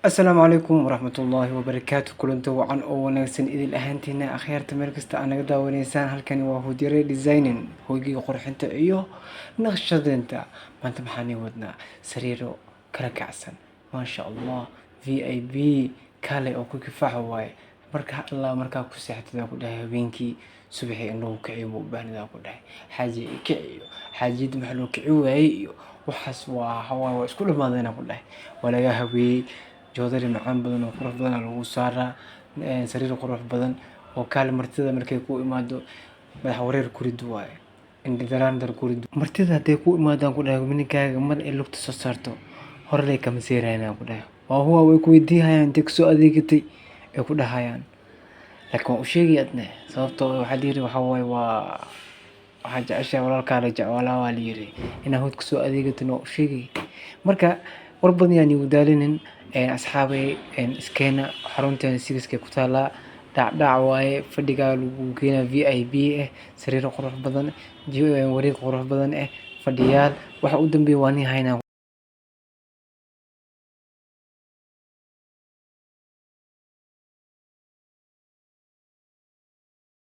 asalaamu calaykum waraxmatullaahi wabarakaatu kulanti wacan oo wanaagsan idil ahaantiina akhyaarta meel kasta aa naga daawanaysaan. Halkani waa Hudyare Designing, hoygiga qurxinta iyo naqshadeynta. Maanta maxaan ii wadnaa sariiro kala kacsan, maasha allah, vip kale oo ku kifaaxa waaye. Marka allah markaa ku seexatada ku dhahay habeenkii subaxii indhuhu kiciyo buu baahnidaa ku dhahay xaaji kiciyo xaajiyada maxaa loo kici waayey iyo waxaas waa isku dhammaadeen ku dhahay. Waa laga habeeyey joodari macaan badan oo qurux badan lagu saaraa, sariir qurux badan oo kaali martida markay ku imaado madax wareer ku rid waaye, indho daraandar ku rid. Martida hadday ku imaadaan ku dhahay ninkaaga mar ay lugta soo saarto horey kama seerayna ku dhahay. Waa huwa way ku weydiihayaan intee kusoo adeegatay ay ku dhahayaan, laakiin waan u sheegay adne sababtoo waxaa la yiri waxaa waaye waxaa jeceshahay walaalkaa la jeclaa waa la yiri inaa hood kusoo adeegatin waa u sheegay. Marka war badan yaan igu daalinin asxaabay iskeena xarunteena sigiska ku taalaa dhacdhac waaye. Fadhiga lagu keenaa vip sariiro qurux badan, wareeg qurux badan fadhiyaal waxa u dambeeya waa nin haynaa